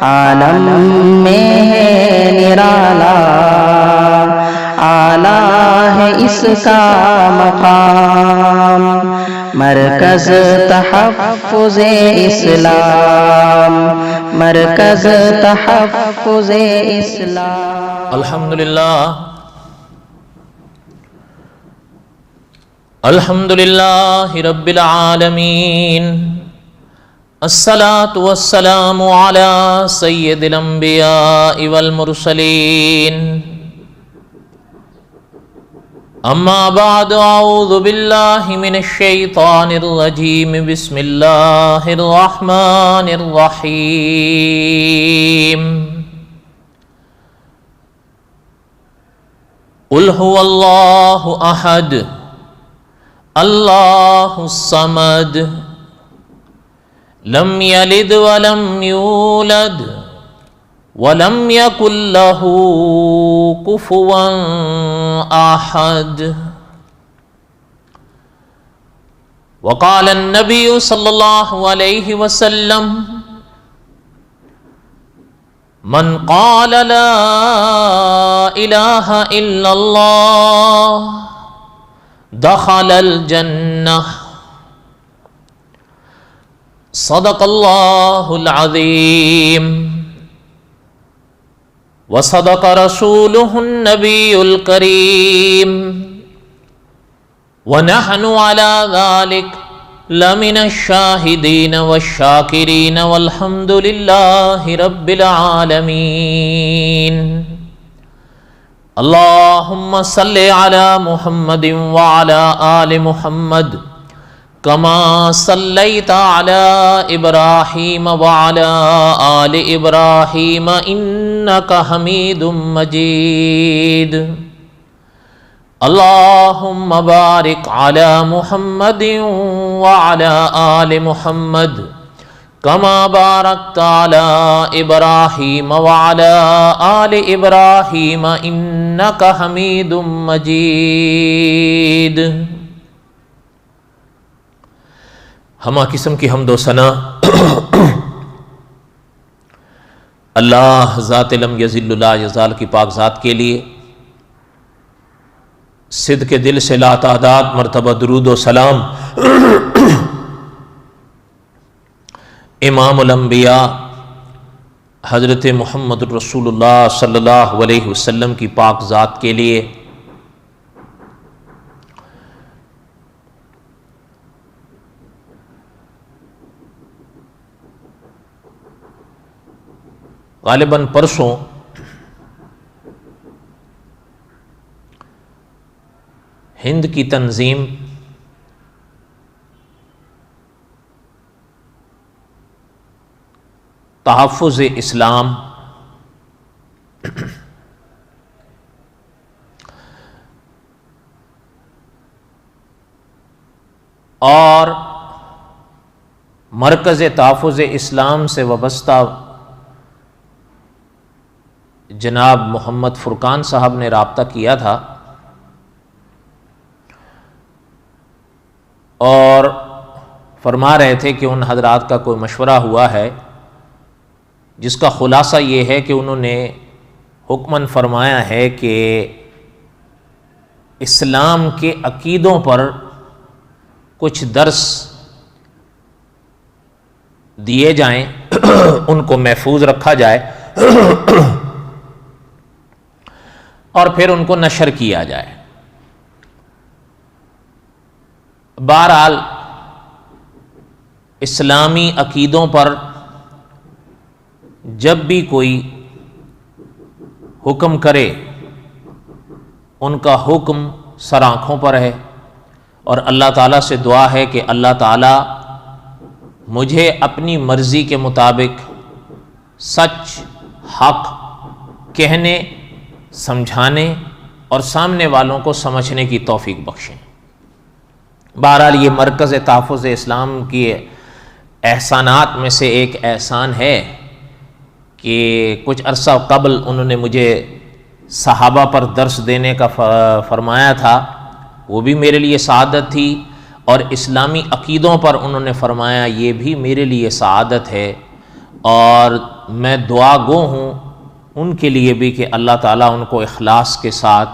عالم میں ہے نرالا، اعلیٰ ہے اس کا مقام، مرکز تحفظ اسلام، مرکز تحفظ اسلام۔ الحمدللہ رب العالمین، الصلاة والسلام علی سید الانبیاء والمرسلین، اما بعد، اعوذ باللہ من الشیطان الرجیم، بسم اللہ الرحمن الرحیم۔ قل هو اللہ احد اللہ الصمد لم یلد ولم یولد ولم یکن له کفوا احد۔ وقال النبی صلی اللہ علیہ وسلم: من قال لا الہ الا اللہ دخل الجنہ۔ صدق اللہ العظیم وصدق رسولہ النبی الکریم، ونحن علی ذلک لمن الشاہدین والشاکرین، والحمد للہ رب العالمین۔ اللہم صلی علی محمد وعلی آل محمد کما صلیت علی ابراہیم وعلی آل ابراہیم انک حمید مجید۔ اللہم بارک علی محمد وعلی آل محمد کما بارکت علی ابراہیم وعلی آل ابراہیم انک حمید مجید۔ ہمہ قسم کی حمد و ثنا اللہ ذات لم یزل لا یزال کی پاک ذات کے لیے، صدق دل سے لا تعداد مرتبہ درود و سلام امام الانبیاء حضرت محمد رسول اللہ صلی اللہ علیہ وسلم کی پاک ذات کے لیے۔ غالباً پرسوں ہند کی تنظیم تحفظ اسلام اور مرکز تحفظ اسلام سے وابستہ جناب محمد فرقان صاحب نے رابطہ کیا تھا اور فرما رہے تھے کہ ان حضرات کا کوئی مشورہ ہوا ہے جس کا خلاصہ یہ ہے کہ انہوں نے حکماً فرمایا ہے کہ اسلام کے عقیدوں پر کچھ درس دیے جائیں، ان کو محفوظ رکھا جائے اور پھر ان کو نشر کیا جائے۔ بہرحال اسلامی عقیدوں پر جب بھی کوئی حکم کرے ان کا حکم سر آنکھوں پر ہے، اور اللہ تعالیٰ سے دعا ہے کہ اللہ تعالیٰ مجھے اپنی مرضی کے مطابق سچ حق کہنے، سمجھانے اور سامنے والوں کو سمجھنے کی توفیق بخشیں۔ بہرحال یہ مرکز تحفظ اسلام کی احسانات میں سے ایک احسان ہے کہ کچھ عرصہ قبل انہوں نے مجھے صحابہ پر درس دینے کا فرمایا تھا، وہ بھی میرے لیے سعادت تھی، اور اسلامی عقیدوں پر انہوں نے فرمایا یہ بھی میرے لیے سعادت ہے، اور میں دعا گو ہوں ان کے لیے بھی کہ اللہ تعالیٰ ان کو اخلاص کے ساتھ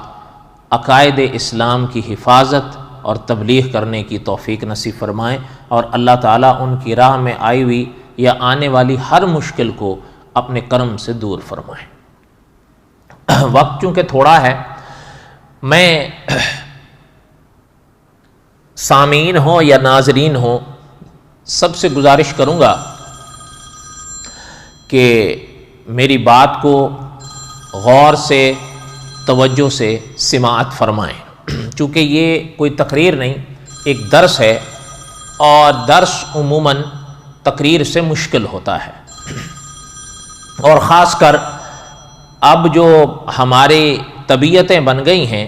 عقائد اسلام کی حفاظت اور تبلیغ کرنے کی توفیق نصیب فرمائیں، اور اللہ تعالیٰ ان کی راہ میں آئی ہوئی یا آنے والی ہر مشکل کو اپنے کرم سے دور فرمائیں۔ وقت چونکہ تھوڑا ہے، میں سامعین ہوں یا ناظرین ہوں سب سے گزارش کروں گا کہ میری بات کو غور سے، توجہ سے سماعت فرمائیں، چونکہ یہ کوئی تقریر نہیں، ایک درس ہے، اور درس عموماً تقریر سے مشکل ہوتا ہے، اور خاص کر اب جو ہماری طبیعتیں بن گئی ہیں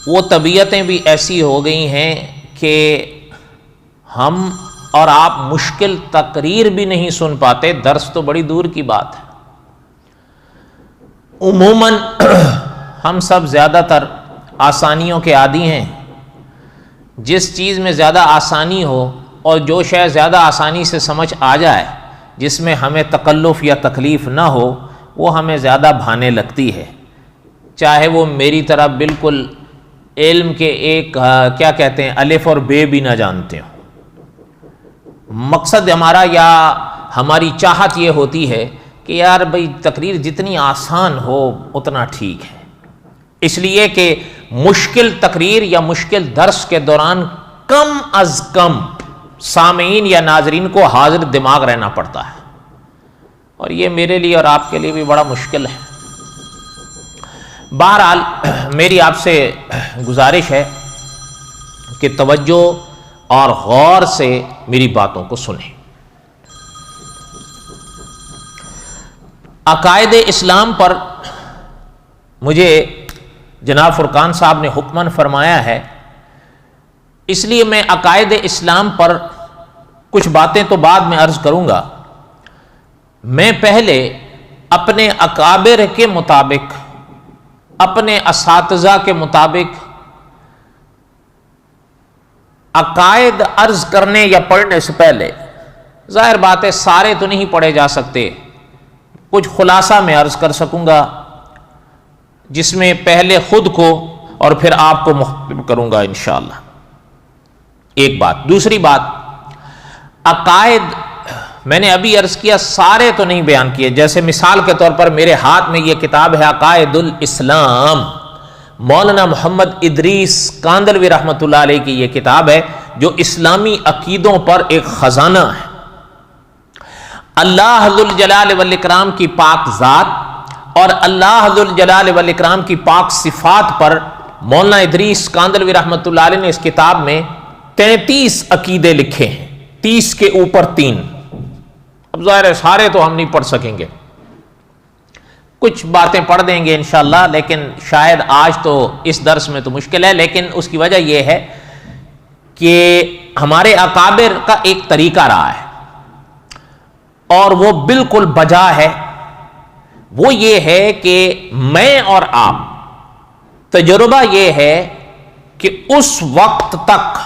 وہ طبیعتیں بھی ایسی ہو گئی ہیں کہ ہم اور آپ مشکل تقریر بھی نہیں سن پاتے، درس تو بڑی دور کی بات ہے۔ عموماً ہم سب زیادہ تر آسانیوں کے عادی ہیں، جس چیز میں زیادہ آسانی ہو اور جو شے زیادہ آسانی سے سمجھ آ جائے، جس میں ہمیں تکلف یا تکلیف نہ ہو، وہ ہمیں زیادہ بھانے لگتی ہے، چاہے وہ میری طرح بالکل علم کے ایک کیا کہتے ہیں الف اور بے بھی نہ جانتے ہوں۔ مقصد ہمارا یا ہماری چاہت یہ ہوتی ہے کہ یار بھئی تقریر جتنی آسان ہو اتنا ٹھیک ہے، اس لیے کہ مشکل تقریر یا مشکل درس کے دوران کم از کم سامعین یا ناظرین کو حاضر دماغ رہنا پڑتا ہے، اور یہ میرے لیے اور آپ کے لیے بھی بڑا مشکل ہے۔ بہرحال میری آپ سے گزارش ہے کہ توجہ اور غور سے میری باتوں کو سنیں۔ عقائد اسلام پر مجھے جناب فرقان صاحب نے حکماً فرمایا ہے، اس لیے میں عقائد اسلام پر کچھ باتیں تو بعد میں عرض کروں گا۔ میں پہلے اپنے اکابر کے مطابق، اپنے اساتذہ کے مطابق عقائد عرض کرنے یا پڑھنے سے پہلے، ظاہر بات ہے سارے تو نہیں پڑھے جا سکتے، کچھ خلاصہ میں عرض کر سکوں گا جس میں پہلے خود کو اور پھر آپ کو مخاطب کروں گا انشاءاللہ۔ ایک بات۔ دوسری بات، عقائد میں نے ابھی عرض کیا سارے تو نہیں بیان کیے، جیسے مثال کے طور پر میرے ہاتھ میں یہ کتاب ہے عقائد الاسلام، مولانا محمد ادریس کاندلوی رحمۃ اللہ علیہ کی یہ کتاب ہے جو اسلامی عقیدوں پر ایک خزانہ ہے۔ اللہ ذوالجلال والاکرام کی پاک ذات اور اللہ ذوالجلال والاکرام کی پاک صفات پر مولانا ادریس کاندلوی رحمۃ اللہ علیہ نے اس کتاب میں 33 عقیدے لکھے ہیں، 30 کے اوپر 3۔ اب ظاہر ہے سارے تو ہم نہیں پڑھ سکیں گے، کچھ باتیں پڑھ دیں گے انشاءاللہ، لیکن شاید آج تو اس درس میں تو مشکل ہے، لیکن اس کی وجہ یہ ہے کہ ہمارے اکابر کا ایک طریقہ رہا ہے اور وہ بالکل بجا ہے۔ وہ یہ ہے کہ میں اور آپ، تجربہ یہ ہے کہ اس وقت تک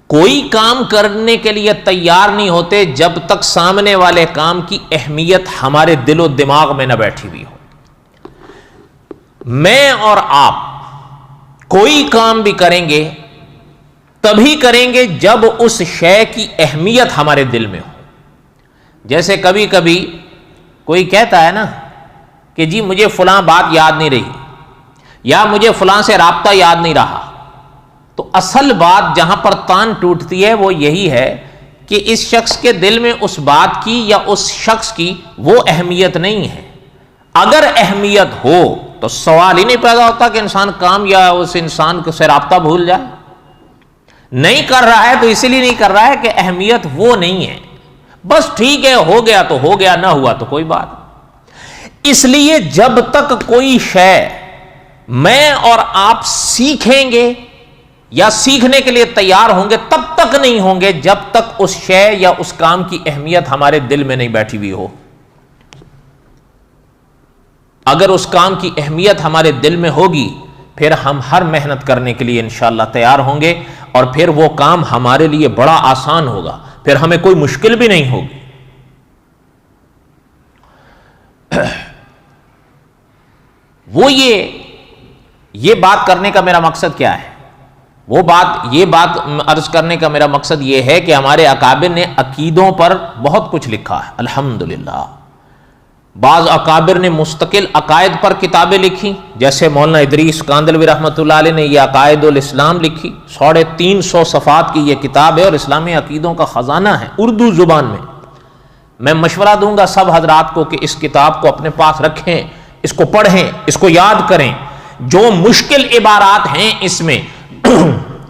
کوئی کام کرنے کے لیے تیار نہیں ہوتے جب تک سامنے والے کام کی اہمیت ہمارے دل و دماغ میں نہ بیٹھی ہوئی ہو۔ میں اور آپ کوئی کام بھی کریں گے تبھی کریں گے جب اس شے کی اہمیت ہمارے دل میں ہو۔ جیسے کبھی کبھی کوئی کہتا ہے نا کہ جی مجھے فلاں بات یاد نہیں رہی، یا مجھے فلاں سے رابطہ یاد نہیں رہا، تو اصل بات جہاں پر تان ٹوٹتی ہے وہ یہی ہے کہ اس شخص کے دل میں اس بات کی یا اس شخص کی وہ اہمیت نہیں ہے۔ اگر اہمیت ہو تو سوال ہی نہیں پیدا ہوتا کہ انسان کام یا اس انسان سے رابطہ بھول جائے۔ نہیں کر رہا ہے تو اسی لیے نہیں کر رہا ہے کہ اہمیت وہ نہیں ہے، بس ٹھیک ہے ہو گیا تو ہو گیا، نہ ہوا تو کوئی بات۔ اس لیے جب تک کوئی شے میں اور آپ سیکھیں گے یا سیکھنے کے لیے تیار ہوں گے تب تک نہیں ہوں گے جب تک اس شے یا اس کام کی اہمیت ہمارے دل میں نہیں بیٹھی ہوئی ہو۔ اگر اس کام کی اہمیت ہمارے دل میں ہوگی پھر ہم ہر محنت کرنے کے لیے انشاءاللہ تیار ہوں گے، اور پھر وہ کام ہمارے لیے بڑا آسان ہوگا، پھر ہمیں کوئی مشکل بھی نہیں ہوگی۔ وہ یہ بات کرنے کا میرا مقصد کیا ہے؟ یہ بات عرض کرنے کا میرا مقصد یہ ہے کہ ہمارے اکابر نے عقیدوں پر بہت کچھ لکھا ہے الحمدللہ۔ بعض اکابر نے مستقل عقائد پر کتابیں لکھی، جیسے مولانا ادریس کاندلوی رحمۃ اللہ علیہ نے یہ عقائد الاسلام لکھی، 350 صفحات کی یہ کتاب ہے اور اسلامی عقیدوں کا خزانہ ہے اردو زبان میں۔ میں مشورہ دوں گا سب حضرات کو کہ اس کتاب کو اپنے پاس رکھیں، اس کو پڑھیں، اس کو یاد کریں۔ جو مشکل عبارات ہیں اس میں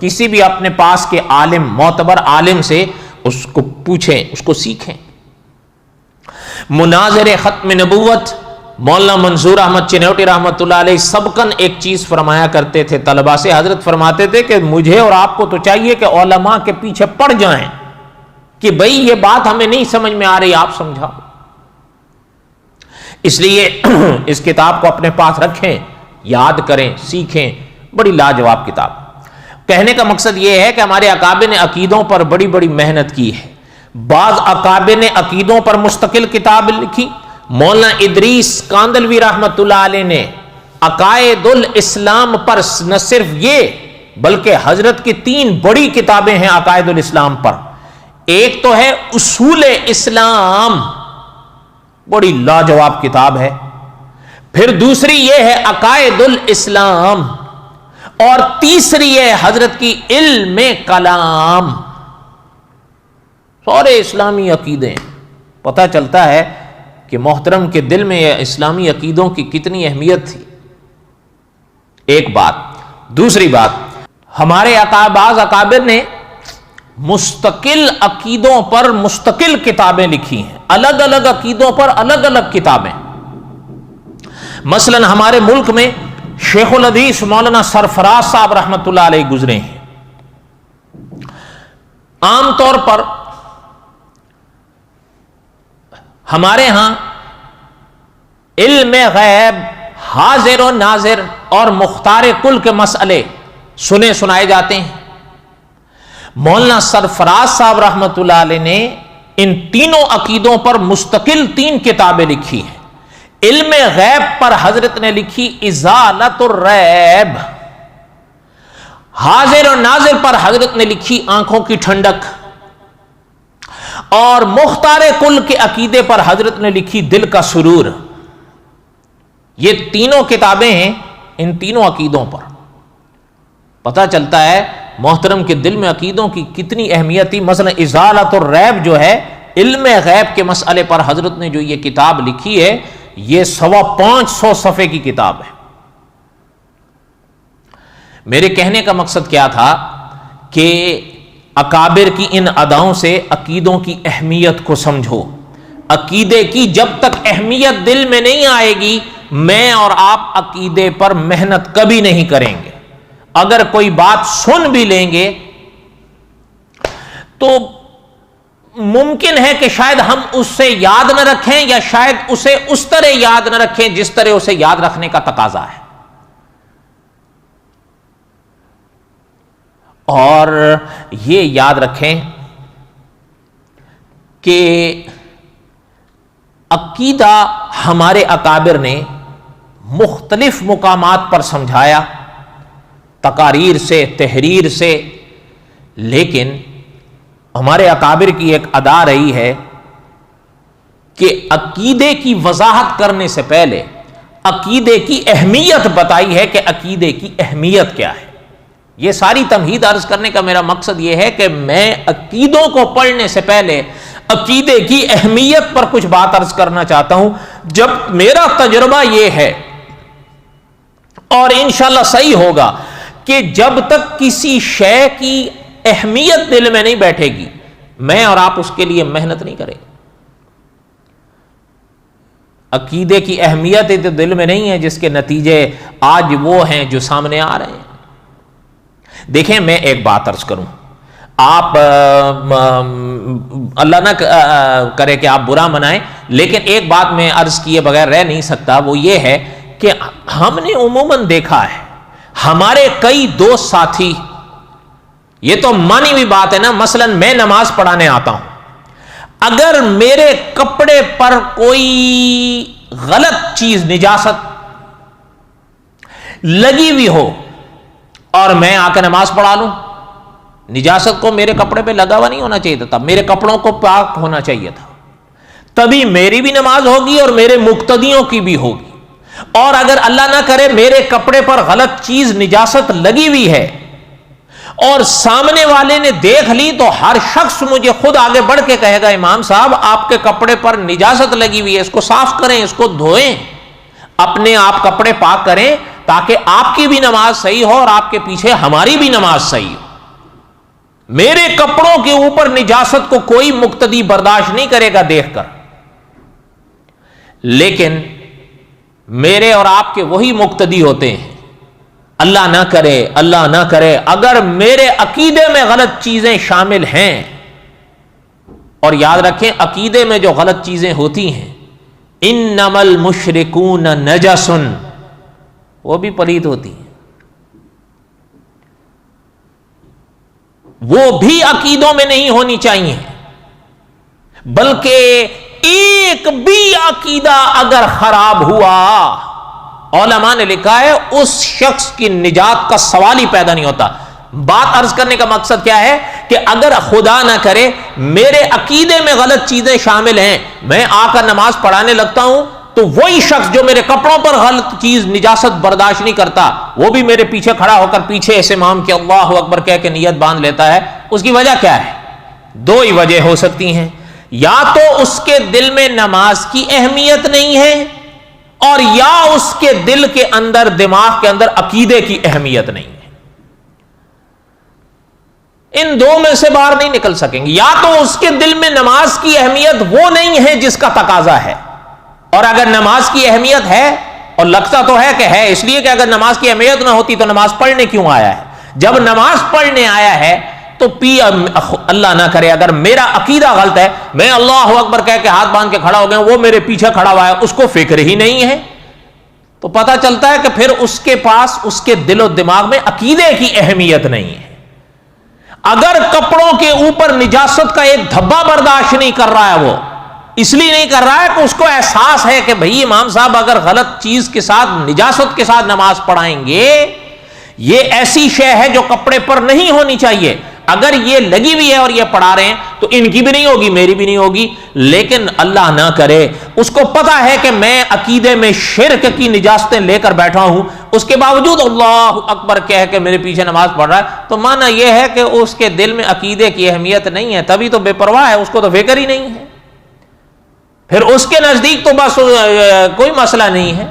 کسی بھی اپنے پاس کے عالم، معتبر عالم سے اس کو پوچھیں، اس کو سیکھیں۔ مناظر ختم نبوت مولانا منظور احمد چنوٹی رحمۃ اللہ علیہ سبقاً ایک چیز فرمایا کرتے تھے طلباء سے، حضرت فرماتے تھے کہ مجھے اور آپ کو تو چاہیے کہ علماء کے پیچھے پڑ جائیں کہ بھئی یہ بات ہمیں نہیں سمجھ میں آ رہی، آپ سمجھاؤ۔ اس لیے اس کتاب کو اپنے پاس رکھیں، یاد کریں، سیکھیں، بڑی لاجواب کتاب۔ کہنے کا مقصد یہ ہے کہ ہمارے اکابر نے عقیدوں پر بڑی بڑی محنت کی ہے۔ بعض اکابر نے عقیدوں پر مستقل کتاب لکھی۔ مولانا ادریس کاندلوی رحمۃ اللہ علیہ نے عقائد الاسلام پر نہ صرف یہ بلکہ حضرت کی 3 بڑی کتابیں ہیں عقائد الاسلام پر۔ ایک تو ہے اصول اسلام، بڑی لاجواب کتاب ہے۔ پھر دوسری یہ ہے عقائد الاسلام، اور تیسری ہے حضرت کی علم کلام۔ سارے اسلامی عقیدے، پتہ چلتا ہے کہ محترم کے دل میں اسلامی عقیدوں کی کتنی اہمیت تھی۔ ایک بات۔ دوسری بات، ہمارے بعض اکابر نے مستقل عقیدوں پر مستقل کتابیں لکھی ہیں، الگ الگ عقیدوں پر الگ الگ کتابیں۔ مثلا ہمارے ملک میں شیخ الحدیث مولانا سرفراز صاحب رحمۃ اللہ علیہ گزرے ہیں۔ عام طور پر ہمارے ہاں علم غیب، حاضر و ناظر اور مختار کل کے مسئلے سنائے جاتے ہیں۔ مولانا سرفراز صاحب رحمۃ اللہ علیہ نے ان تینوں عقیدوں پر مستقل 3 کتابیں لکھی ہیں۔ علم غیب پر حضرت نے لکھی ازالت الریب، حاضر و ناظر پر حضرت نے لکھی آنکھوں کی ٹھنڈک، اور مختار کل کے عقیدے پر حضرت نے لکھی دل کا سرور۔ یہ تینوں کتابیں ہیں ان تینوں عقیدوں پر۔ پتہ چلتا ہے محترم کے دل میں عقیدوں کی کتنی اہمیت تھی۔ مثلا ازالت الریب جو ہے علم غیب کے مسئلے پر حضرت نے جو یہ کتاب لکھی ہے، یہ 550 صفحے کی کتاب ہے۔ میرے کہنے کا مقصد کیا تھا کہ اکابر کی ان اداؤں سے عقیدوں کی اہمیت کو سمجھو۔ عقیدے کی جب تک اہمیت دل میں نہیں آئے گی، میں اور آپ عقیدے پر محنت کبھی نہیں کریں گے۔ اگر کوئی بات سن بھی لیں گے تو ممکن ہے کہ شاید ہم اس سے یاد نہ رکھیں، یا شاید اسے اس طرح یاد نہ رکھیں جس طرح اسے یاد رکھنے کا تقاضا ہے۔ اور یہ یاد رکھیں کہ عقیدہ ہمارے اکابر نے مختلف مقامات پر سمجھایا، تقاریر سے، تحریر سے، لیکن ہمارے اکابر کی ایک ادا رہی ہے کہ عقیدے کی وضاحت کرنے سے پہلے عقیدے کی اہمیت بتائی ہے کہ عقیدے کی اہمیت کیا ہے۔ یہ ساری تمہید عرض کرنے کا میرا مقصد یہ ہے کہ میں عقیدوں کو پڑھنے سے پہلے عقیدے کی اہمیت پر کچھ بات عرض کرنا چاہتا ہوں۔ جب میرا تجربہ یہ ہے، اور انشاءاللہ صحیح ہوگا، کہ جب تک کسی شے کی اہمیت دل میں نہیں بیٹھے گی، میں اور آپ اس کے لیے محنت نہیں کریں۔ عقیدے کی اہمیت تو دل میں نہیں ہے، جس کے نتیجے آج وہ ہیں جو سامنے آ رہے ہیں۔ دیکھیں، میں ایک بات عرض کروں، آپ اللہ نہ کرے کہ آپ برا منائیں، لیکن ایک بات میں عرض کیے بغیر رہ نہیں سکتا، وہ یہ ہے کہ ہم نے عموماً دیکھا ہے ہمارے کئی دوست ساتھی، یہ تو مانی ہوئی بات ہے نا، مثلا میں نماز پڑھانے آتا ہوں، اگر میرے کپڑے پر کوئی غلط چیز، نجاست لگی ہوئی ہو اور میں آ کے نماز پڑھا لوں، نجاست کو میرے کپڑے پہ لگا ہوا نہیں ہونا چاہیے تھا، میرے کپڑوں کو پاک ہونا چاہیے تھا، تبھی میری بھی نماز ہوگی اور میرے مقتدیوں کی بھی ہوگی۔ اور اگر اللہ نہ کرے میرے کپڑے پر غلط چیز نجاست لگی ہوئی ہے اور سامنے والے نے دیکھ لی، تو ہر شخص مجھے خود آگے بڑھ کے کہے گا امام صاحب آپ کے کپڑے پر نجاست لگی ہوئی ہے، اس کو صاف کریں، اس کو دھوئیں، اپنے آپ کپڑے پاک کریں تاکہ آپ کی بھی نماز صحیح ہو اور آپ کے پیچھے ہماری بھی نماز صحیح ہو۔ میرے کپڑوں کے اوپر نجاست کو کوئی مقتدی برداشت نہیں کرے گا دیکھ کر، لیکن میرے اور آپ کے وہی مقتدی ہوتے ہیں۔ اللہ نہ کرے، اللہ نہ کرے اگر میرے عقیدے میں غلط چیزیں شامل ہیں، اور یاد رکھیں عقیدے میں جو غلط چیزیں ہوتی ہیں، انما المشرکون نجس، وہ بھی پلید ہوتی ہیں، وہ بھی عقیدوں میں نہیں ہونی چاہیے، بلکہ ایک بھی عقیدہ اگر خراب ہوا، علماء نے لکھا ہے اس شخص کی نجات کا سوال ہی پیدا نہیں ہوتا۔ بات عرض کرنے کا مقصد کیا ہے کہ اگر خدا نہ کرے میرے عقیدے میں غلط چیزیں شامل ہیں، میں آ کر نماز پڑھانے لگتا ہوں، تو وہی شخص جو میرے کپڑوں پر غلط چیز نجاست برداشت نہیں کرتا، وہ بھی میرے پیچھے کھڑا ہو کر پیچھے اس امام کے اللہ اکبر کہہ کے نیت باندھ لیتا ہے۔ اس کی وجہ کیا ہے؟ دو ہی وجہ ہو سکتی ہیں، یا تو اس کے دل میں نماز کی اہمیت نہیں ہے، اور یا اس کے دل کے اندر، دماغ کے اندر عقیدے کی اہمیت نہیں ہے۔ ان دو میں سے باہر نہیں نکل سکیں گے۔ یا تو اس کے دل میں نماز کی اہمیت وہ نہیں ہے جس کا تقاضا ہے، اور اگر نماز کی اہمیت ہے، اور لگتا تو ہے کہ ہے، اس لیے کہ اگر نماز کی اہمیت نہ ہوتی تو نماز پڑھنے کیوں آیا ہے؟ جب نماز پڑھنے آیا ہے تو اللہ نہ کرے اگر میرا عقیدہ غلط ہے، میں اللہ اکبر کہہ کے ہاتھ باندھ کے کھڑا ہو گیا، وہ میرے پیچھے کھڑا ہوا ہے، اس کو فکر ہی نہیں ہے، تو پتہ چلتا ہے کہ پھر اس کے پاس اس کے دل و دماغ میں عقیدے کی اہمیت نہیں ہے۔ اگر کپڑوں کے اوپر نجاست کا ایک دھبا برداشت نہیں کر رہا ہے، وہ اس لیے نہیں کر رہا ہے کہ اس کو احساس ہے کہ بھئی امام صاحب اگر غلط چیز کے ساتھ، نجاست کے ساتھ نماز پڑھائیں گے، یہ ایسی شے ہے جو کپڑے پر نہیں ہونی چاہیے، اگر یہ لگی ہوئی ہے اور یہ پڑھا رہے ہیں تو ان کی بھی نہیں ہوگی، میری بھی نہیں ہوگی۔ لیکن اللہ نہ کرے اس کو پتا ہے کہ میں عقیدے میں شرک کی نجاستیں لے کر بیٹھا ہوں، اس کے باوجود اللہ اکبر کہہ کے میرے پیچھے نماز پڑھ رہا ہے، تو معنی یہ ہے کہ اس کے دل میں عقیدے کی اہمیت نہیں ہے، تبھی تو بے پرواہ ہے، اس کو تو فکر ہی نہیں ہے، پھر اس کے نزدیک تو بس کوئی مسئلہ نہیں ہے۔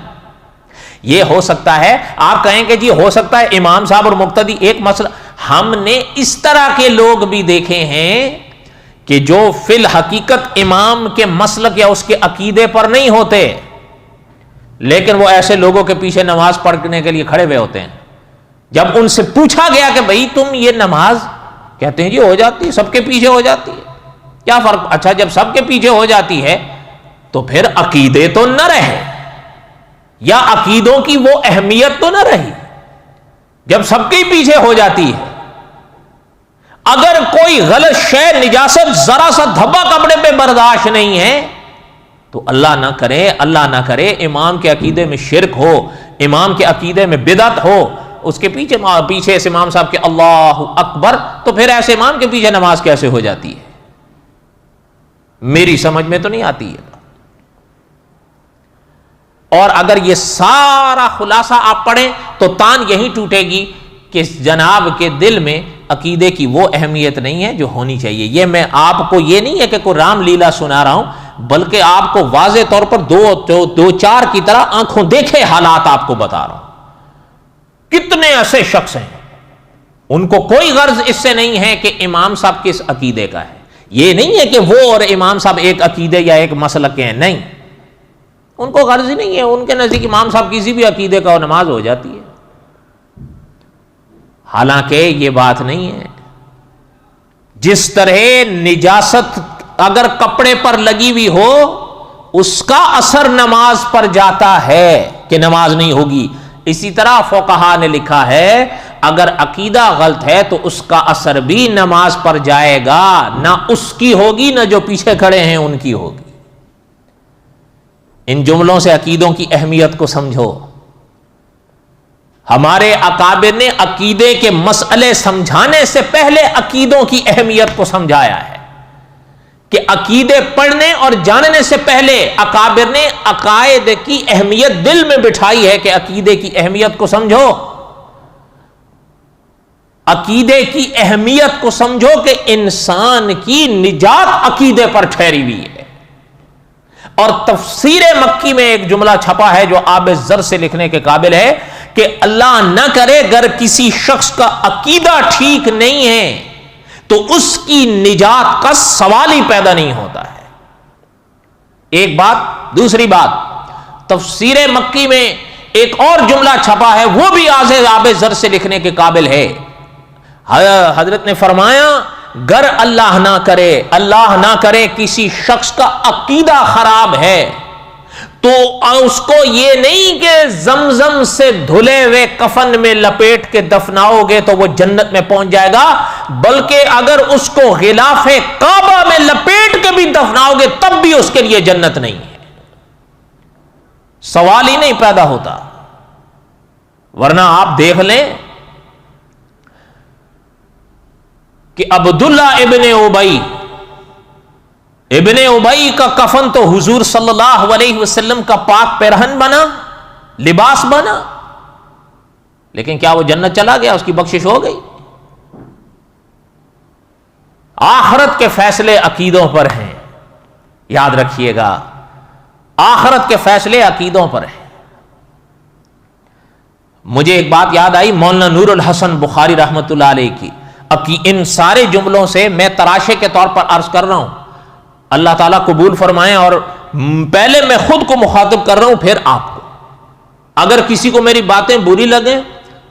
یہ ہو سکتا ہے آپ کہیں کہ جی ہو سکتا ہے امام صاحب اور مقتدی ایک مسئلہ، ہم نے اس طرح کے لوگ بھی دیکھے ہیں کہ جو فی الحقیقت امام کے مسلک یا اس کے عقیدے پر نہیں ہوتے، لیکن وہ ایسے لوگوں کے پیچھے نماز پڑھنے کے لیے کھڑے ہوئے ہوتے ہیں۔ جب ان سے پوچھا گیا کہ بھئی تم یہ نماز، کہتے ہیں جی ہو جاتی ہے، سب کے پیچھے ہو جاتی ہے، کیا فرق؟ اچھا جب سب کے پیچھے ہو جاتی ہے تو پھر عقیدے تو نہ رہے، یا عقیدوں کی وہ اہمیت تو نہ رہی جب سب کے پیچھے ہو جاتی ہے۔ اگر کوئی غلط شے، نجاست ذرا سا دھبا کپڑے پہ برداشت نہیں ہے تو اللہ نہ کرے امام کے عقیدے میں شرک ہو، امام کے عقیدے میں بدعت ہو، اس کے پیچھے اس امام صاحب کے اللہ اکبر، تو پھر ایسے امام کے پیچھے نماز کیسے ہو جاتی ہے؟ میری سمجھ میں تو نہیں آتی ہے۔ اور اگر یہ سارا خلاصہ آپ پڑھیں تو تان یہی ٹوٹے گی کہ جناب کے دل میں عقیدے کی وہ اہمیت نہیں ہے جو ہونی چاہیے۔ یہ میں آپ کو یہ نہیں ہے کہ کوئی رام لیلا سنا رہا ہوں، بلکہ آپ کو واضح طور پر دو چار کی طرح آنکھوں دیکھے حالات آپ کو بتا رہا ہوں۔ کتنے ایسے شخص ہیں ان کو کوئی غرض اس سے نہیں ہے کہ امام صاحب کس عقیدے کا ہے، یہ نہیں ہے کہ وہ اور امام صاحب ایک عقیدے یا ایک مسلک کے ہیں، نہیں، ان کو غرض ہی نہیں ہے، ان کے نزدیک امام صاحب کسی بھی عقیدے کا نماز ہو جاتی ہے۔ حالانکہ یہ بات نہیں ہے۔ جس طرح نجاست اگر کپڑے پر لگی ہوئی ہو اس کا اثر نماز پر جاتا ہے کہ نماز نہیں ہوگی، اسی طرح فقہا نے لکھا ہے اگر عقیدہ غلط ہے تو اس کا اثر بھی نماز پر جائے گا، نہ اس کی ہوگی نہ جو پیچھے کھڑے ہیں ان کی ہوگی۔ ان جملوں سے عقیدوں کی اہمیت کو سمجھو۔ ہمارے اکابر نے عقیدے کے مسئلے سمجھانے سے پہلے عقیدوں کی اہمیت کو سمجھایا ہے کہ عقیدے پڑھنے اور جاننے سے پہلے اکابر نے عقائد کی اہمیت دل میں بٹھائی ہے کہ عقیدے کی اہمیت کو سمجھو، عقیدے کی اہمیت کو سمجھو کہ انسان کی نجات عقیدے پر ٹھہری ہوئی ہے۔ اور تفسیر مکی میں ایک جملہ چھپا ہے جو آب زر سے لکھنے کے قابل ہے کہ اللہ نہ کرے اگر کسی شخص کا عقیدہ ٹھیک نہیں ہے تو اس کی نجات کا سوال ہی پیدا نہیں ہوتا ہے۔ ایک بات۔ دوسری بات، تفسیر مکی میں ایک اور جملہ چھپا ہے، وہ بھی آب زر سے لکھنے کے قابل ہے۔ حضرت نے فرمایا گر اللہ نہ کرے کسی شخص کا عقیدہ خراب ہے تو اس کو یہ نہیں کہ زمزم سے دھلے ہوئے کفن میں لپیٹ کے دفناؤ گے تو وہ جنت میں پہنچ جائے گا، بلکہ اگر اس کو غلاف کعبہ میں لپیٹ کے بھی دفناؤ گے تب بھی اس کے لیے جنت نہیں ہے، سوال ہی نہیں پیدا ہوتا۔ ورنہ آپ دیکھ لیں کہ عبداللہ ابن ابی کا کفن تو حضور صلی اللہ علیہ وسلم کا پاک پیرہن بنا، لباس بنا، لیکن کیا وہ جنت چلا گیا؟ اس کی بخشش ہو گئی؟ آخرت کے فیصلے عقیدوں پر ہیں، یاد رکھیے گا، آخرت کے فیصلے عقیدوں پر ہیں۔ مجھے ایک بات یاد آئی مولانا نور الحسن بخاری رحمت اللہ علیہ کی، ان سارے جملوں سے میں تراشے کے طور پر عرض کر رہا ہوں، اللہ تعالیٰ قبول فرمائیں، اور پہلے میں خود کو مخاطب کر رہا ہوں پھر آپ کو۔ اگر کسی کو میری باتیں بری لگیں،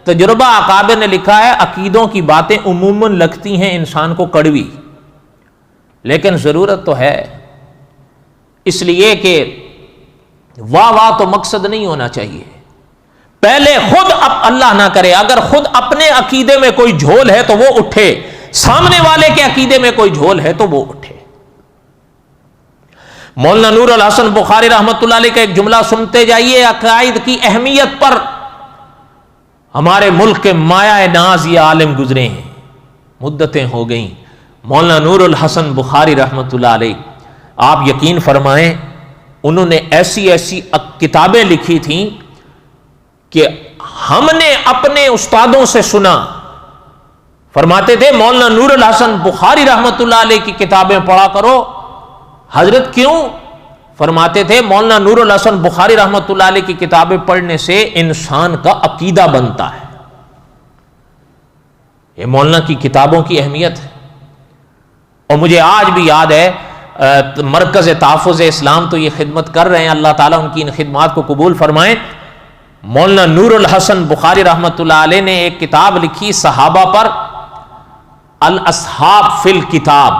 تجربہ اکابر نے لکھا ہے عقیدوں کی باتیں عموماً لگتی ہیں انسان کو کڑوی، لیکن ضرورت تو ہے، اس لیے کہ واہ تو مقصد نہیں ہونا چاہیے۔ پہلے خود اللہ نہ کرے اگر خود اپنے عقیدے میں کوئی جھول ہے تو وہ اٹھے، سامنے والے کے عقیدے میں کوئی جھول ہے تو وہ اٹھے۔ مولانا نور الحسن بخاری رحمت اللہ علیہ کا ایک جملہ سنتے جائیے عقائد کی اہمیت پر۔ ہمارے ملک کے مایہ ناز یہ عالم گزرے ہیں، مدتیں ہو گئیں، مولانا نور الحسن بخاری رحمت اللہ علیہ، آپ یقین فرمائیں انہوں نے ایسی کتابیں لکھی تھیں کہ ہم نے اپنے استادوں سے سنا، فرماتے تھے مولانا نور الحسن بخاری رحمت اللہ علیہ کی کتابیں پڑھا کرو۔ حضرت کیوں؟ فرماتے تھے مولانا نور الحسن بخاری رحمت اللہ علیہ کی کتابیں پڑھنے سے انسان کا عقیدہ بنتا ہے۔ یہ مولانا کی کتابوں کی اہمیت ہے۔ اور مجھے آج بھی یاد ہے مرکز تحفظ اسلام تو یہ خدمت کر رہے ہیں، اللہ تعالیٰ ان کی ان خدمات کو قبول فرمائیں۔ مولانا نور الحسن بخاری رحمت اللہ علیہ نے ایک کتاب لکھی صحابہ پر، الاصحاب فی الکتاب۔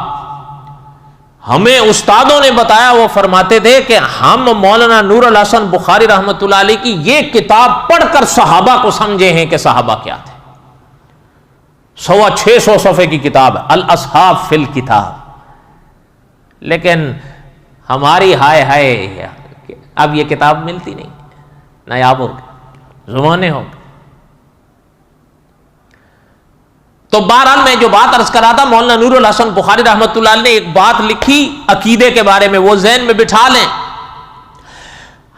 ہمیں استادوں نے بتایا، وہ فرماتے تھے کہ ہم مولانا نور الحسن بخاری رحمت اللہ علیہ کی یہ کتاب پڑھ کر صحابہ کو سمجھے ہیں کہ صحابہ کیا تھے۔ 650 صفحے کی کتاب ہے الاصحاب فی الکتاب، لیکن ہماری ہائے اب یہ کتاب ملتی نہیں، نایاب ہو گئے، زمانے ہو گئے۔ تو بہرحال میں جو بات عرض کر رہا تھا، مولانا نور الحسن بخاری رحمت اللہ علیہ نے ایک بات لکھی عقیدے کے بارے میں، وہ ذہن میں بٹھا لیں۔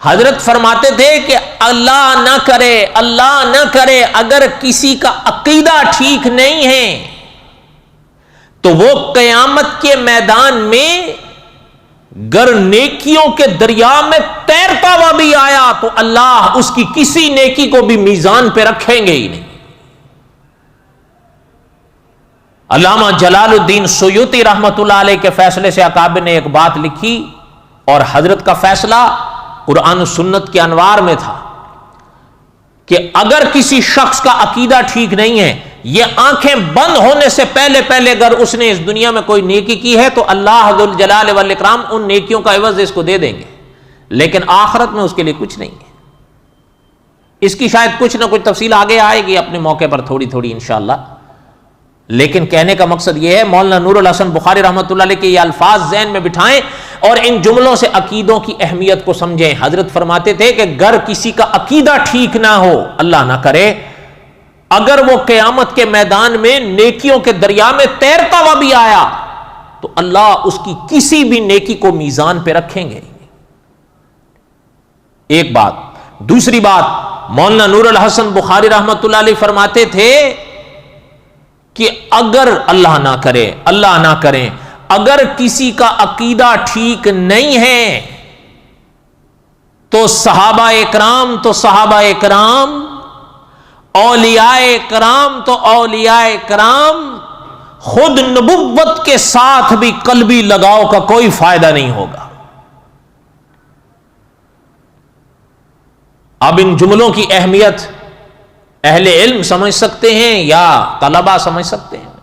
حضرت فرماتے تھے کہ اللہ نہ کرے اگر کسی کا عقیدہ ٹھیک نہیں ہے تو وہ قیامت کے میدان میں گر نیکیوں کے دریا میں تیرتا ہوا بھی آیا تو اللہ اس کی کسی نیکی کو بھی میزان پہ رکھیں گے ہی نہیں۔ علامہ جلال الدین سیوطی رحمت اللہ علیہ کے فیصلے سے اکابر نے ایک بات لکھی، اور حضرت کا فیصلہ قرآن و سنت کے انوار میں تھا کہ اگر کسی شخص کا عقیدہ ٹھیک نہیں ہے، یہ آنکھیں بند ہونے سے پہلے اگر اس نے اس دنیا میں کوئی نیکی کی ہے تو اللہ ذو الجلال والاکرام ان نیکیوں کا عوض اس کو دے دیں گے، لیکن آخرت میں اس کے لیے کچھ نہیں ہے۔ اس کی شاید کچھ نہ کچھ تفصیل آگے آئے گی اپنے موقع پر تھوڑی انشاءاللہ، لیکن کہنے کا مقصد یہ ہے مولانا نور الحسن بخاری رحمت اللہ علیہ کے یہ الفاظ ذہن میں بٹھائیں اور ان جملوں سے عقیدوں کی اہمیت کو سمجھیں. حضرت فرماتے تھے کہ اگر کسی کا عقیدہ ٹھیک نہ ہو، اللہ نہ کرے، اگر وہ قیامت کے میدان میں نیکیوں کے دریا میں تیرتا ہوا بھی آیا تو اللہ اس کی کسی بھی نیکی کو میزان پہ رکھیں گے. ایک بات. دوسری بات، مولانا نور الحسن بخاری رحمت اللہ علیہ فرماتے تھے کہ اگر اللہ نہ کرے اگر کسی کا عقیدہ ٹھیک نہیں ہے تو صحابہ اکرام، اولیاء کرام خود نبوت کے ساتھ بھی قلبی لگاؤ کا کوئی فائدہ نہیں ہوگا. اب ان جملوں کی اہمیت اہل علم سمجھ سکتے ہیں یا طلبہ سمجھ سکتے ہیں؟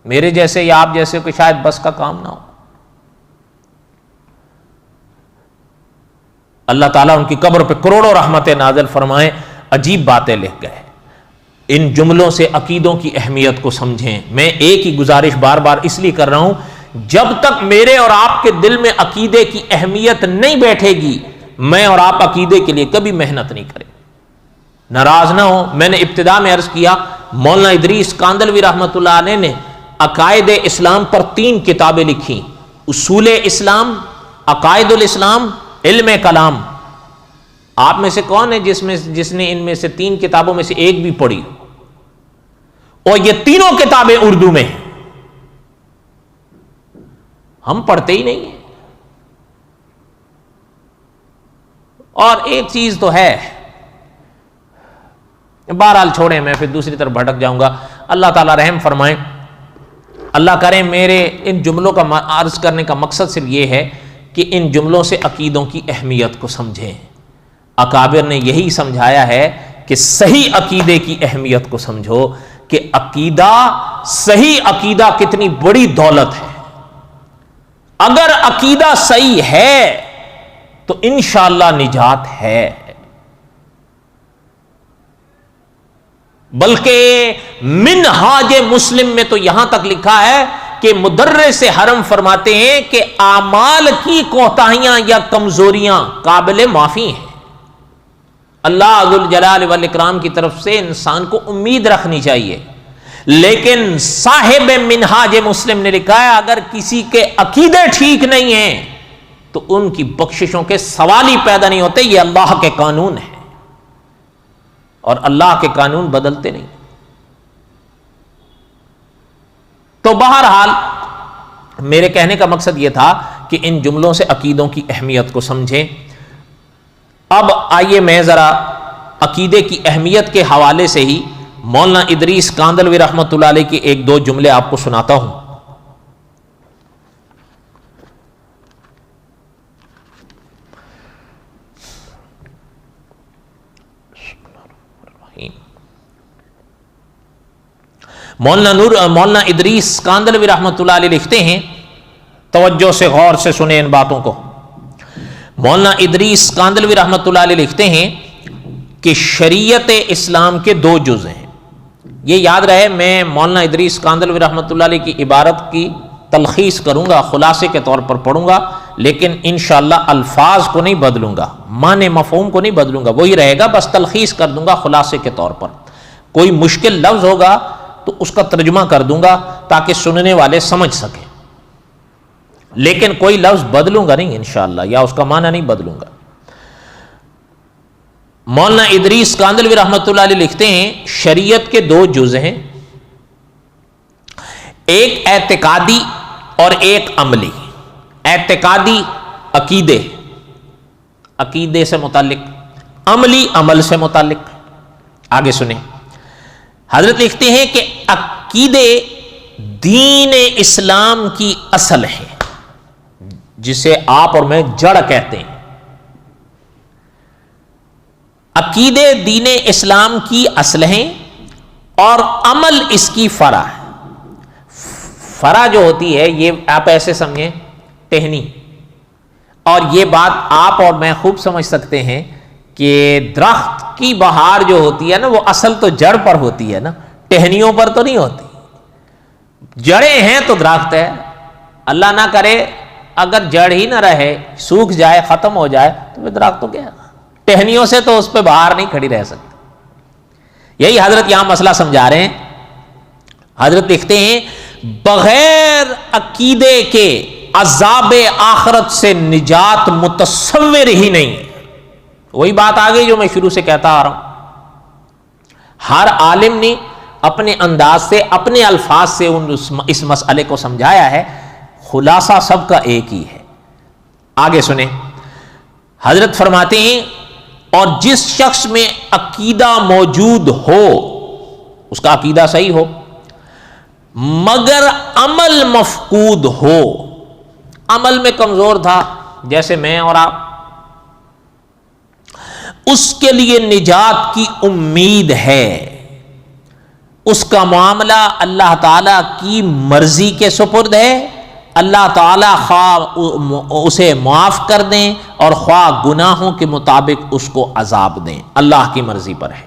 میرے جیسے یا آپ جیسے کو شاید بس کا کام نہ ہو. اللہ تعالیٰ ان کی قبر پہ کروڑوں رحمتیں نازل فرمائیں. عجیب باتیں لکھ گئے. ان جملوں سے عقیدوں کی اہمیت کو سمجھیں. میں ایک ہی گزارش بار بار اس لیے کر رہا ہوں، جب تک میرے اور آپ کے دل میں عقیدے کی اہمیت نہیں بیٹھے گی، میں اور آپ عقیدے کے لیے کبھی محنت نہیں کریں. ناراض نہ ہو، میں نے ابتدا میں عرض کیا مولانا ادریس کاندلوی رحمت اللہ علیہ نے عقائد اسلام پر 3 کتابیں لکھی: اصول اسلام، عقائد الاسلام، علم کلام. آپ میں سے کون ہے جس نے ان میں سے 3 کتابوں میں سے ایک بھی پڑھی؟ اور یہ تینوں کتابیں اردو میں ہیں. ہم پڑھتے ہی نہیں ہیں. اور ایک چیز تو ہے، بہرحال چھوڑیں، میں پھر دوسری طرف بھٹک جاؤں گا. اللہ تعالیٰ رحم فرمائیں. اللہ کرے. میرے ان جملوں کا عرض کرنے کا مقصد صرف یہ ہے کہ ان جملوں سے عقیدوں کی اہمیت کو سمجھیں. اکابر نے یہی سمجھایا ہے کہ صحیح عقیدے کی اہمیت کو سمجھو، کہ صحیح عقیدہ کتنی بڑی دولت ہے. اگر عقیدہ صحیح ہے تو انشاءاللہ نجات ہے. بلکہ منہاج مسلم میں تو یہاں تک لکھا ہے کہ مدرس حرم فرماتے ہیں کہ اعمال کی کوتاہیاں یا کمزوریاں قابل معافی ہیں. اللہ ذوالجلال والاکرام کی طرف سے انسان کو امید رکھنی چاہیے. لیکن صاحب منہاج مسلم نے لکھا ہے اگر کسی کے عقیدے ٹھیک نہیں ہیں تو ان کی بخششوں کے سوال ہی پیدا نہیں ہوتے. یہ اللہ کے قانون ہے اور اللہ کے قانون بدلتے نہیں. تو بہرحال میرے کہنے کا مقصد یہ تھا کہ ان جملوں سے عقیدوں کی اہمیت کو سمجھیں. اب آئیے میں ذرا عقیدے کی اہمیت کے حوالے سے ہی مولانا ادریس کاندلوی رحمت اللہ علیہ کے 1-2 جملے آپ کو سناتا ہوں. مولانا ادریس کاندلوی رحمت اللہ علیہ لکھتے ہیں، توجہ سے غور سے سنیں ان باتوں کو. مولانا ادریس کاندلوی رحمت اللہ علیہ لکھتے ہیں کہ شریعت اسلام کے 2 جز ہیں. یہ یاد رہے، میں مولانا ادریس کاندلوی رحمت اللہ علیہ کی عبارت کی تلخیص کروں گا، خلاصے کے طور پر پڑھوں گا، لیکن انشاءاللہ الفاظ کو نہیں بدلوں گا، معنی مفہوم کو نہیں بدلوں گا، وہی رہے گا، بس تلخیص کر دوں گا خلاصے کے طور پر. کوئی مشکل لفظ ہوگا تو اس کا ترجمہ کر دوں گا تاکہ سننے والے سمجھ سکیں، لیکن کوئی لفظ بدلوں گا نہیں انشاءاللہ، یا اس کا معنی نہیں بدلوں گا. مولانا ادریس کاندلوی رحمت اللہ علیہ لکھتے ہیں شریعت کے 2 جز ہیں، ایک اعتقادی اور ایک عملی. اعتقادی عقیدے سے متعلق، عملی عمل سے متعلق. آگے سنیں. حضرت لکھتے ہیں کہ عقیدے دین اسلام کی اصل ہے، جسے آپ اور میں جڑ کہتے ہیں. عقیدے دین اسلام کی اصل ہیں اور عمل اس کی فرع ہے. فرع جو ہوتی ہے یہ آپ ایسے سمجھیں ٹہنی، اور یہ بات آپ اور میں خوب سمجھ سکتے ہیں کہ درخت کی بہار جو ہوتی ہے نا وہ اصل تو جڑ پر ہوتی ہے نا، ٹہنیوں پر تو نہیں ہوتی. جڑیں ہیں تو درخت ہے. اللہ نہ کرے اگر جڑ ہی نہ رہے، سوکھ جائے، ختم ہو جائے تو پھر درخت تو کیا، ٹہنیوں سے تو اس پہ باہر نہیں کھڑی رہ سکتی۔ یہی حضرت یہاں مسئلہ سمجھا رہے ہیں۔ حضرت لکھتے ہیں بغیر عقیدے کے عذاب آخرت سے نجات متصور ہی نہیں ہے۔ وہی بات آ گئی جو میں شروع سے کہتا آ رہا ہوں، ہر عالم نے اپنے انداز سے، اپنے الفاظ سے اس مسئلے کو سمجھایا ہے، خلاصہ سب کا ایک ہی ہے۔ آگے سنیں، حضرت فرماتے ہیں اور جس شخص میں عقیدہ موجود ہو، اس کا عقیدہ صحیح ہو، مگر عمل مفقود ہو، عمل میں کمزور تھا جیسے میں اور آپ، اس کے لیے نجات کی امید ہے، اس کا معاملہ اللہ تعالی کی مرضی کے سپرد ہے، اللہ تعالیٰ خواہ اسے معاف کر دیں اور خواہ گناہوں کے مطابق اس کو عذاب دیں، اللہ کی مرضی پر ہے۔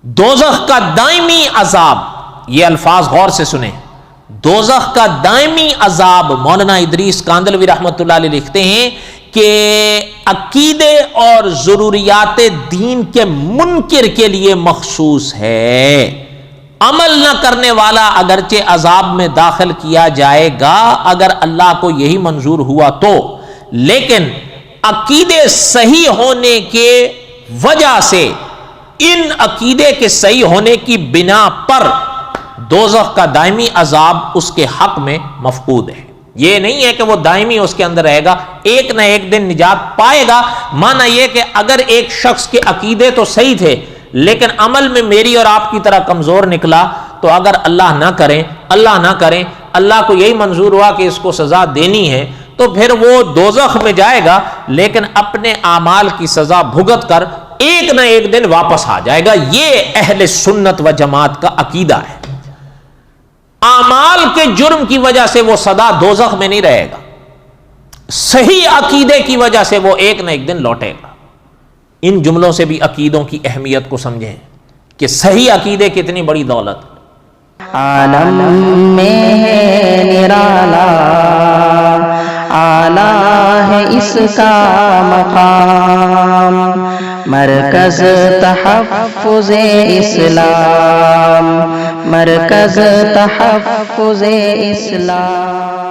دوزخ کا دائمی عذاب، یہ الفاظ غور سے سنیں، دوزخ کا دائمی عذاب، مولانا ادریس کاندلوی رحمۃ اللہ علیہ لکھتے ہیں کہ عقیدے اور ضروریات دین کے منکر کے لیے مخصوص ہے۔ عمل نہ کرنے والا اگرچہ عذاب میں داخل کیا جائے گا اگر اللہ کو یہی منظور ہوا تو، لیکن عقیدے صحیح ہونے کے وجہ سے، ان عقیدے کے صحیح ہونے کی بنا پر دوزخ کا دائمی عذاب اس کے حق میں مفقود ہے۔ یہ نہیں ہے کہ وہ دائمی اس کے اندر رہے گا، ایک نہ ایک دن نجات پائے گا۔ معنی یہ کہ اگر ایک شخص کے عقیدے تو صحیح تھے لیکن عمل میں میری اور آپ کی طرح کمزور نکلا، تو اگر اللہ نہ کریں، اللہ کو یہی منظور ہوا کہ اس کو سزا دینی ہے، تو پھر وہ دوزخ میں جائے گا لیکن اپنے اعمال کی سزا بھگت کر ایک نہ ایک دن واپس آ جائے گا۔ یہ اہل سنت و جماعت کا عقیدہ ہے۔ اعمال کے جرم کی وجہ سے وہ سدا دوزخ میں نہیں رہے گا، صحیح عقیدے کی وجہ سے وہ ایک نہ ایک دن لوٹے گا۔ ان جملوں سے بھی عقیدوں کی اہمیت کو سمجھیں کہ صحیح عقیدے کتنی بڑی دولت ہے۔ عالم میں ہے نرالا، اعلیٰ ہے اس کا مقام، مرکز تحفظ اسلام، مرکز تحفظ اسلام۔